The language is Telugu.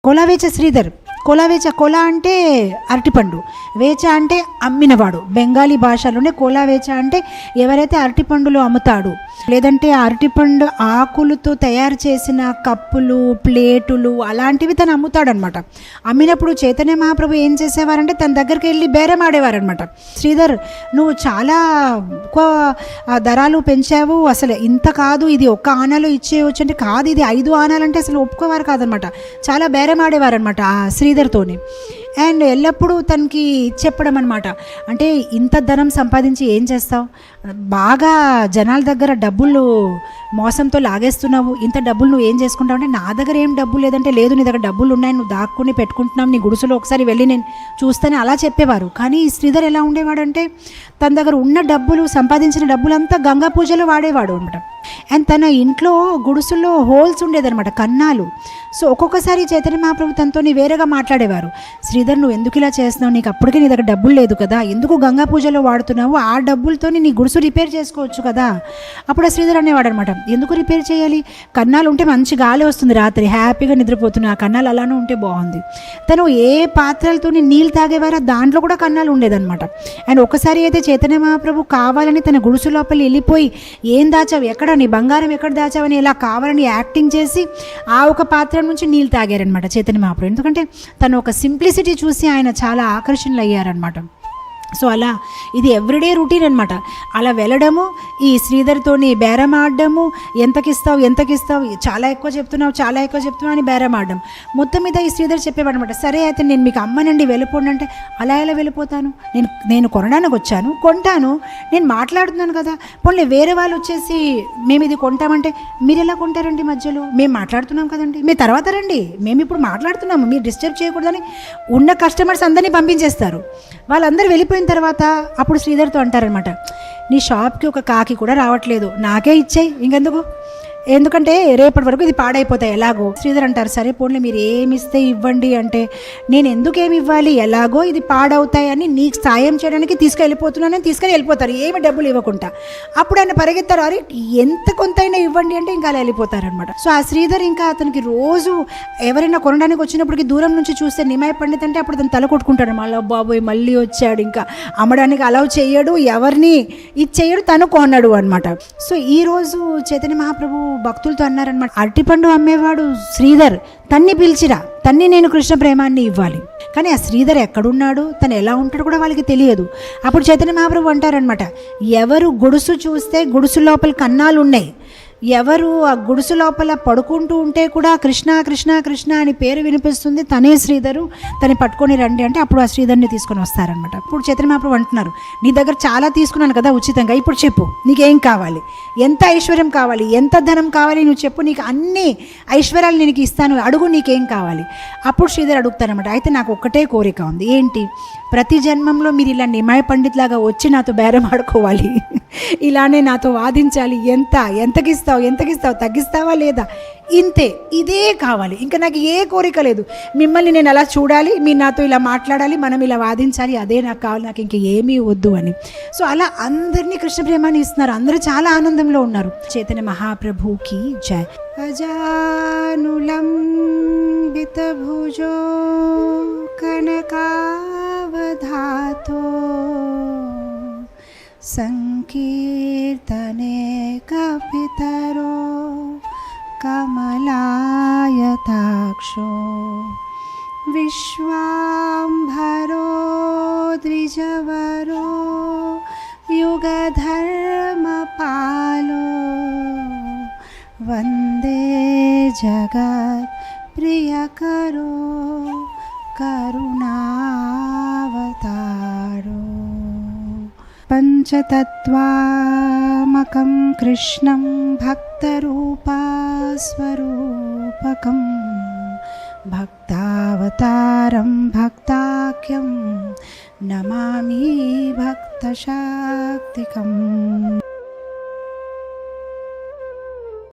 కొలవేచ శ్రీధర్. కొల అంటే అరటిపండు, వేచ అంటే అమ్మినవాడు. బెంగాలీ భాషలోనే కొలవేచ అంటే ఎవరైతే అరటిపండులు అమ్ముతాడు, లేదంటే అరటిపండు ఆకులతో తయారు చేసిన కప్పులు, ప్లేటులు అలాంటివి తను అమ్ముతాడనమాట. అమ్మినప్పుడు చైతన్య మహాప్రభు ఏం చేసేవారంటే తన దగ్గరికి వెళ్ళి బేరం ఆడేవారనమాట. శ్రీధర్, నువ్వు చాలా ఎక్కువ ధరలు పెంచావు, అసలు ఇంత కాదు, ఇది ఒక్క ఆనాలో ఇచ్చేయచ్చు అంటే కాదు, ఇది 5 ఆనాలంటే అసలు ఒప్పుకోవారు కాదనమాట. చాలా బేరం ఆడేవారనమాట ఆ శ్రీధర్తోని. అండ్ ఎల్లప్పుడూ తనకి చెప్పడం అనమాట, అంటే ఇంత ధనం సంపాదించి ఏం చేస్తావు, బాగా జనాల దగ్గర డబ్బులు మోసంతో లాగేస్తున్నావు, ఇంత డబ్బులు నువ్వు ఏం చేసుకుంటావు అంటే, నా దగ్గర ఏం డబ్బులు లేదంటే, లేదు నీ దగ్గర డబ్బులు ఉన్నాయి, నువ్వు దాక్కుని పెట్టుకుంటున్నావు, నీ గుడిసెలో ఒకసారి వెళ్ళి నేను చూస్తానే, అలా చెప్పేవారు. కానీ ఈ శ్రీధర్ ఎలా ఉండేవాడంటే తన దగ్గర ఉన్న డబ్బులు, సంపాదించిన డబ్బులంతా గంగా పూజలో వాడేవాడు అనమాట. అండ్ తన ఇంట్లో గుడుసుల్లో హోల్స్ ఉండేదన్నమాట, కన్నాలు. సో ఒక్కొక్కసారి చైతన్య మహాప్రభు తనతో వేరేగా మాట్లాడేవారు. శ్రీధర్, నువ్వు ఎందుకు ఇలా చేస్తున్నావు, నీకు అప్పటికే నీ దగ్గర డబ్బులు లేదు కదా, ఎందుకు గంగా పూజలో వాడుతున్నావు, ఆ డబ్బులతో నీ గుడుసు రిపేర్ చేసుకోవచ్చు కదా. అప్పుడు ఆ శ్రీధర్ అనేవాడు అనమాట, ఎందుకు రిపేర్ చేయాలి, కన్నాలు ఉంటే మంచి గాలి వస్తుంది, రాత్రి హ్యాపీగా నిద్రపోతున్నా, ఆ కన్నాలు అలానే ఉంటే బాగుంది. తను ఏ పాత్రలతో నీళ్ళు తాగేవారో దాంట్లో కూడా కన్నాలు ఉండేదన్నమాట. అండ్ ఒకసారి అయితే చైతన్య మహాప్రభు కావాలని తన గుడుసు లోపల వెళ్ళిపోయి, ఏం దాచావు, ఎక్కడ నీ బంగారం ఎక్కడ దాచావని ఇలా కావాలని యాక్టింగ్ చేసి ఆ ఒక పాత్ర నుంచి నీళ్ళు తాగారనమాట చైతన్య మహాప్రభు. ఎందుకంటే తను ఒక సింప్లిసిటీ చూసి ఆయన చాలా ఆకర్షణలు అయ్యారనమాట. సో అలా ఇది ఎవ్రీడే రొటీన్ అనమాట. అలా వెళ్ళడము, ఈ శ్రీధర్తోని బేరం ఆడడము, ఎంతకిస్తావు, చాలా ఎక్కువ చెప్తున్నావు అని బేరం ఆడడం. మొత్తం మీద ఈ శ్రీధర్ చెప్పేవాడు అనమాట, సరే అయితే నేను మీకు అమ్మనండి, వెళ్ళిపోండి అంటే, అలా ఎలా వెళ్ళిపోతాను, నేను కొనడానికి వచ్చాను, కొంటాను, నేను మాట్లాడుతున్నాను కదా, పోనీ వేరే వాళ్ళు వచ్చేసి మేము ఇది కొంటామంటే మీరు ఎలా కొంటారండి, మధ్యలో మేము మాట్లాడుతున్నాం కదండి, మీ తర్వాత రండి, మేము ఇప్పుడు మాట్లాడుతున్నాము, మీరు డిస్టర్బ్ చేయకూడదని ఉన్న కస్టమర్స్ అందరినీ పంపించేస్తారు. వాళ్ళందరూ వెళ్ళిపోయిన తర్వాత అప్పుడు శ్రీధర్తో అంటారనమాట, నీ షాప్కి ఒక కాకి కూడా రావట్లేదు, నాకే ఇచ్చేయి, ఇంకెందుకు, ఎందుకంటే రేపటి వరకు ఇది పాడైపోతాయి ఎలాగో. శ్రీధర్ అంటారు, సరే పోన్లే మీరు ఏమి ఇస్తే ఇవ్వండి అంటే, నేను ఎందుకేమి ఇవ్వాలి, ఎలాగో ఇది పాడవుతాయని నీకు సాయం చేయడానికి తీసుకెళ్ళిపోతున్నానని తీసుకొని వెళ్ళిపోతారు, ఏమి డబ్బులు ఇవ్వకుండా. అప్పుడు ఆయన పరిగెత్తారు, అరే ఎంత కొంతైనా ఇవ్వండి అంటే ఇంకా అలా వెళ్ళిపోతారనమాట. సో ఆ శ్రీధర్ ఇంకా అతనికి రోజు ఎవరైనా కొనడానికి వచ్చినప్పటికీ దూరం నుంచి చూస్తే నిమాయ పండిత్ అంటే అప్పుడు అతను తల కొట్టుకుంటాడు, మళ్ళీ బాబోయ్ మళ్ళీ వచ్చాడు, ఇంకా అమ్మడానికి అలౌ చేయడు, ఎవరిని ఇది చేయడు, తను కొన్నాడు అనమాట. సో ఈరోజు చైతన్య మహాప్రభు భక్తులతో అన్నారనమాట, అరటిపండు అమ్మేవాడు శ్రీధర్, తన్ని పిలిచిరా, తన్ని నేను కృష్ణ ప్రేమాన్ని ఇవ్వాలి. కానీ ఆ శ్రీధర్ ఎక్కడున్నాడు, తను ఎలా ఉంటాడు కూడా వాళ్ళకి తెలియదు. అప్పుడు చైతన్య మహాప్రభు అంటారనమాట, ఎవరు గుడుసు చూస్తే గుడుసు లోపల కన్నాలు ఉన్నాయి, ఎవరు ఆ గుడుసు లోపల పడుకుంటూ ఉంటే కూడా కృష్ణ కృష్ణ కృష్ణ అని పేరు వినిపిస్తుంది, తనే శ్రీధరు, తను పట్టుకొని రండి అంటే అప్పుడు ఆ శ్రీధర్ని తీసుకొని వస్తారనమాట. ఇప్పుడు చైతన్య మహాప్రభు అంటున్నారు, నీ దగ్గర చాలా తీసుకున్నాను కదా ఉచితంగా, ఇప్పుడు చెప్పు నీకేం కావాలి, ఎంత ఐశ్వర్యం కావాలి, ఎంత ధనం కావాలి, నువ్వు చెప్పు, నీకు అన్ని ఐశ్వర్యాలు నేను ఇస్తాను, అడుగు నీకేం కావాలి. అప్పుడు శ్రీధర్ అడుగుతారనమాట, అయితే నాకు ఒక్కటే కోరిక ఉంది, ఏంటి, ప్రతి జన్మంలో మీరు ఇలా నిమాయ పండిత్ లాగా వచ్చి నాతో బేరం ఆడుకోవాలి, ఇలానే నాతో వాదించాలి, ఎంతకిస్తావు తగ్గిస్తావా లేదా, ఇంతే, ఇదే కావాలి, ఇంకా నాకు ఏ కోరిక లేదు, మిమ్మల్ని నేను అలా చూడాలి, మీరు నాతో ఇలా మాట్లాడాలి, మనం ఇలా వాదించాలి, అదే నాకు కావాలి, నాకు ఇంక ఏమీ వద్దు అని. సో అలా అందరినీ కృష్ణ ప్రేమాన్ని ఇస్తున్నారు, అందరూ చాలా ఆనందంలో ఉన్నారు. చైతన్య మహాప్రభుకి జై. అజానులంబిత భుజో కనకావధాతో సంకీర్తనే కపితరో కమలాయతాక్షో విశ్వాంభరో ద్విజవరో యుగధర్మపాలో వందే జగత్ ప్రియకరో కరుణావతారో. పంచతత్వామకం కృష్ణం భక్తరూపస్వరూపకం భక్తావతారం భక్తాఖ్యం నమామి భక్తశక్తికం.